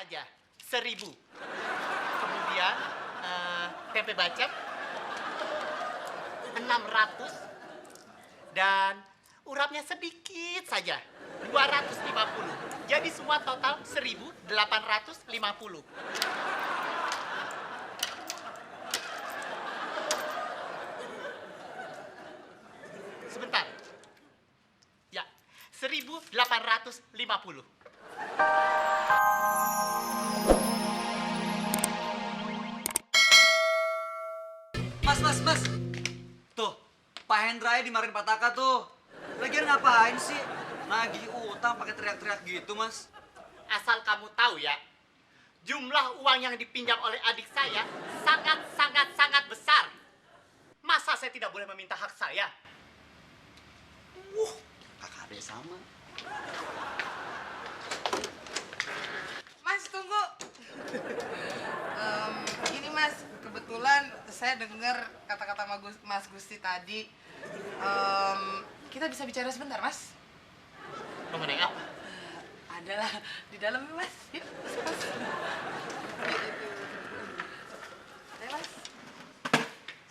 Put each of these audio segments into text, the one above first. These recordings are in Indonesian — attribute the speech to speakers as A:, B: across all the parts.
A: saja 1.000. Kemudian tempe bacem 600 dan urapnya sedikit saja 250. Jadi semua total 1.850. Sebentar. Ya, 1.850.
B: Mas. Tuh, Pak Hendra dimarahin Pak Taka tuh. Lagian ngapain sih nagih utang pakai teriak-teriak gitu, Mas?
A: Asal kamu tahu ya, jumlah uang yang dipinjam oleh adik saya sangat besar. Masa saya tidak boleh meminta hak saya?
B: Kakak adek sama.
C: Mas, tunggu. Gini Mas, kebetulan saya dengar kata-kata Mas Gusti tadi. Kita bisa bicara sebentar, Mas?
A: Mengenai apa?
C: Adalah di dalam, Mas. Yuk, masuk, Mas. Ayo, Mas.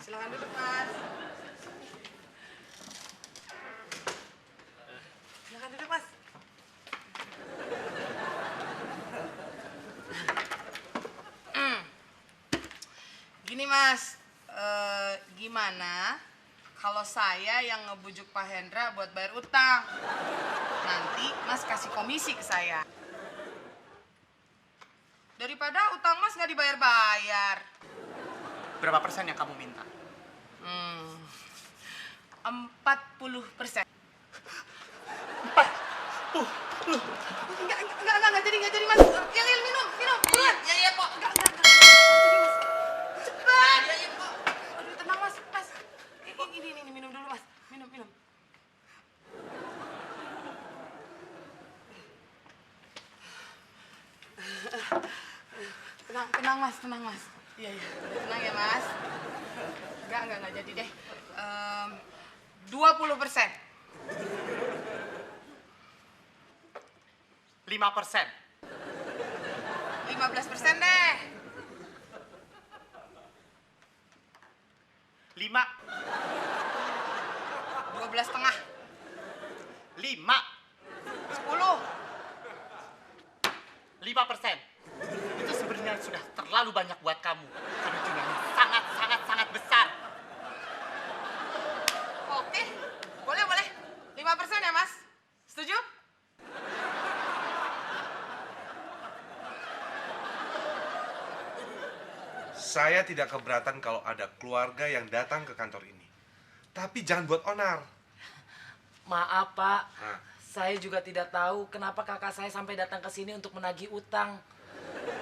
C: Silakan duduk, Mas. Silakan duduk, Mas. Gini Mas, gimana kalau saya yang ngebujuk Pak Hendra buat bayar utang? Nanti Mas kasih komisi ke saya. Daripada utang Mas nggak dibayar-bayar.
A: Berapa persen yang kamu minta?
C: 40%. Enggak jadi Mas. Lil, minum. Buruan. Iya, Pok. Enggak jadi, Mas. Cepat. Iya, Pok. Aduh, tenang, Mas. Ini minum dulu, Mas. Minum. Tenang, Mas. Iya. Tenang ya, Mas. Enggak jadi deh. 20%.
A: 5%.
C: 15% deh.
A: 5.
C: 12,5.
A: 5.
C: 10.
A: 5%. Itu sebenarnya sudah terlalu banyak buat kamu. Karena jumlahnya sangat besar.
C: Oke. Boleh. 5% ya, Mas? Setuju?
D: Saya tidak keberatan kalau ada keluarga yang datang ke kantor ini. Tapi jangan buat onar.
E: Maaf, Pak.
D: Nah.
E: Saya juga tidak tahu kenapa kakak saya sampai datang ke sini untuk menagih utang.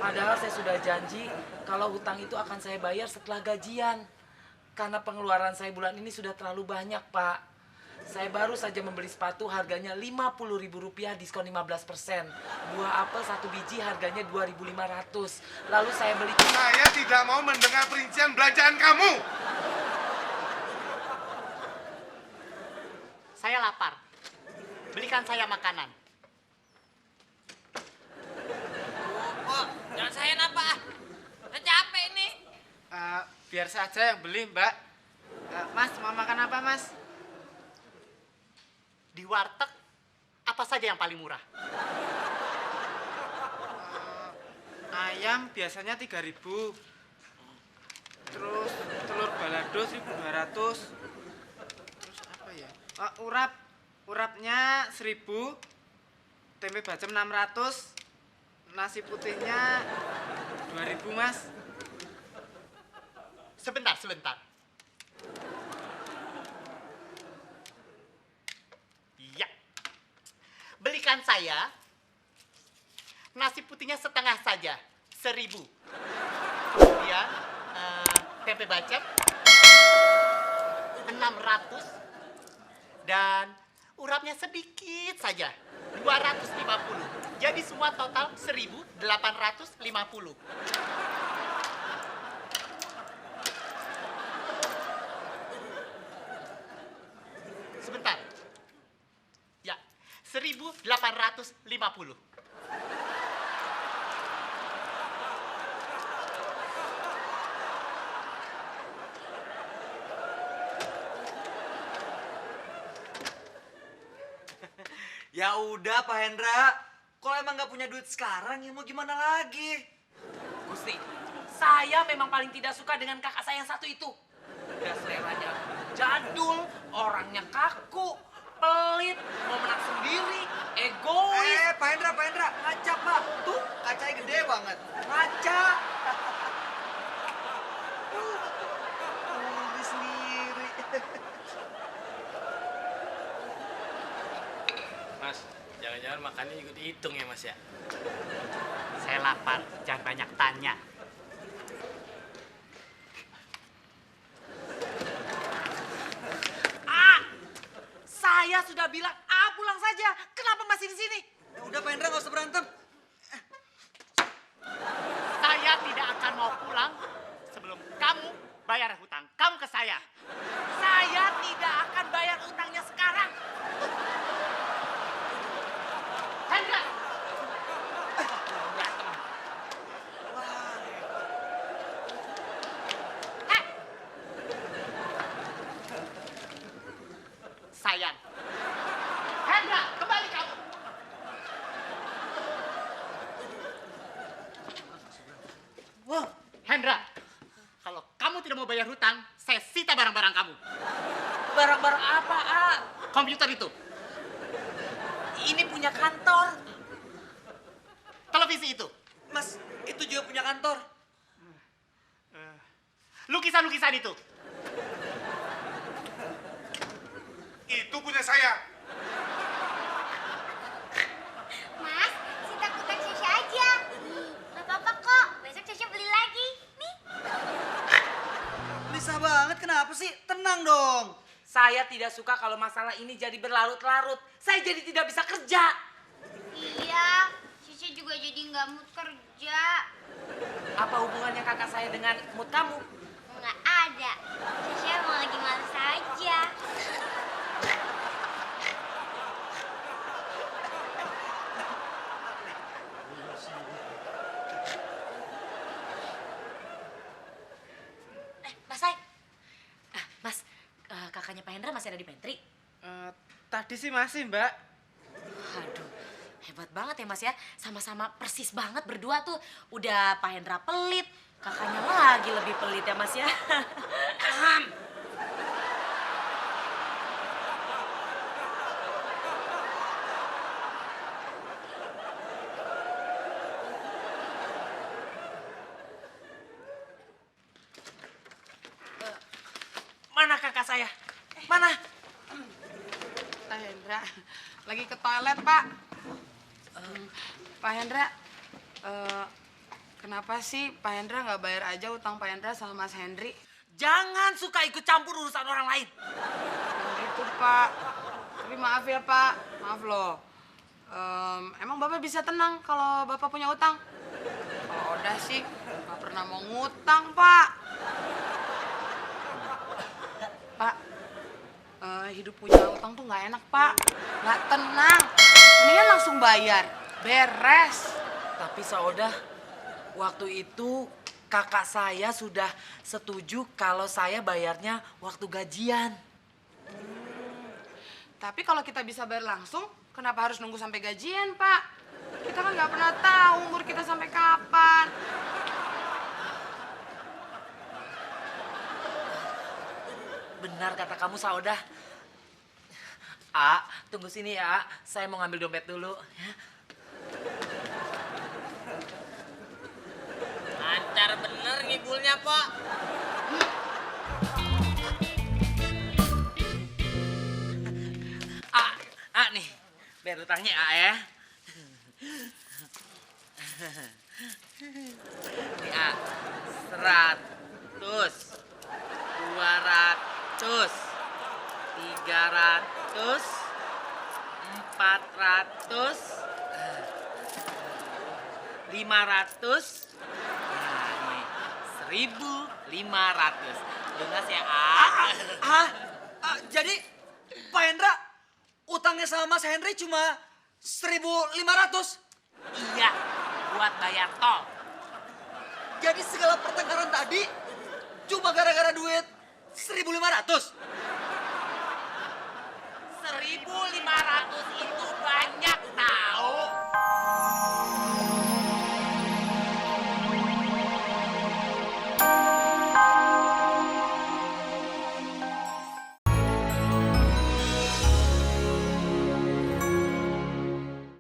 E: Padahal saya sudah janji kalau hutang itu akan saya bayar setelah gajian. Karena pengeluaran saya bulan ini sudah terlalu banyak, Pak. Saya baru saja membeli sepatu harganya Rp50.000 diskon 15%. Buah apel 1 biji harganya Rp2.500. Lalu saya beli...
D: Saya tidak mau mendengar perincian belanjaan kamu.
A: Saya lapar. Belikan saya makanan.
F: Kok jangan saya napa? Saya capek ini.
C: Biar saja yang beli, Mbak. Mas, mau makan apa, Mas?
A: Di warteg, apa saja yang paling murah?
G: Ayam biasanya 3.000. Terus telur balado 1.200. Terus apa ya? Urapnya 1.000. Tempe bacem 600. Nasi putihnya 2.000, Mas.
A: Sebentar. Iya. Belikan saya nasi putihnya setengah saja, 1.000. Kemudian tempe bacem 600 dan urapnya sedikit saja, 250. Jadi semua total 1.850. Sebentar. Ya, 1.850.
B: Ya udah Pak Hendra, kalau emang nggak punya duit sekarang ya mau gimana lagi?
E: Gusti, saya memang paling tidak suka dengan kakak saya yang satu itu. Udah seleranya jadul, orangnya kaku, pelit, mau menang sendiri, egois.
B: Pak Hendra, ngaca Pak. Tuh, kacanya gede banget. Ngaca. Rugi sendiri.
F: Mas, jangan-jangan makannya juga dihitung ya, Mas ya?
A: Saya lapar, jangan banyak tanya.
E: Saya sudah bilang, pulang saja. Kenapa masih di sini?
B: Ya udah Pak Hendra nggak usah berantem.
A: Saya tidak akan mau pulang sebelum kamu bayar hutang kamu ke saya.
E: Saya tidak akan bayar utangnya sekarang.
A: Hendra! Heh! Sayang. Hendra, kembali kamu.
B: Wah,
A: Hendra, kalau kamu tidak mau bayar hutang, saya sita barang-barang kamu.
E: Barang-barang apa,
A: Komputer itu,
E: Ini punya kantor.
A: televisi itu,
B: Mas, itu juga punya kantor.
A: lukisan-lukisan itu.
D: Itu punya saya.
H: Mas, Sita kutak Sasha aja. Gak apa-apa kok, besok Sasha beli lagi. Nih.
B: Bisa banget, kenapa sih? Tenang dong.
E: Saya tidak suka kalau masalah ini jadi berlarut-larut. Saya jadi tidak bisa kerja.
H: Iya, Sasha juga jadi nggak mood kerja.
E: Apa hubungannya kakak saya dengan mood kamu?
H: Nggak ada. Sasha emang lagi males aja.
I: Mas Sai. Mas, kakaknya Pak Hendra masih ada di pantry?
G: Tadi sih masih, Mbak.
I: Aduh, hebat banget ya Mas ya. Sama-sama persis banget berdua tuh. Udah Pak Hendra pelit, kakaknya lagi lebih pelit ya Mas ya.
E: Mana kakak saya? Mana?
C: Pak Hendra lagi ke toilet, Pak. Pak Hendra, kenapa sih Pak Hendra nggak bayar aja utang Pak Hendra sama Mas Hendri?
E: Jangan suka ikut campur urusan orang lain.
C: Yang gitu, Pak. Tapi maaf ya, Pak. Maaf loh. Emang Bapak bisa tenang kalau Bapak punya utang? Kalau udah sih, nggak pernah mau ngutang, Pak. Pak, hidup punya utang tuh nggak enak, Pak. Nggak tenang. Mendingan langsung bayar. Beres.
E: Tapi Saudah, waktu itu kakak saya sudah setuju kalau saya bayarnya waktu gajian.
C: Tapi kalau kita bisa bayar langsung, kenapa harus nunggu sampai gajian, Pak? Kita kan nggak pernah tahu umur kita sampai kapan.
E: Benar kata kamu Saudah. Tunggu sini ya. Saya mau ngambil dompet dulu. Ya.
F: Lancar bener ngibulnya, Pak.
E: Nih, biar utangnya ya. Nih 100, 200, 300, 400, 500. Nah, nih 1.500. Lunas ya,
B: Jadi Pak Hendra utangnya sama Mas Henry cuma 1.500.
E: Iya, buat bayar tol.
B: Jadi segala pertengkaran tadi cuma gara-gara duit 1.500.
E: 1.500 itu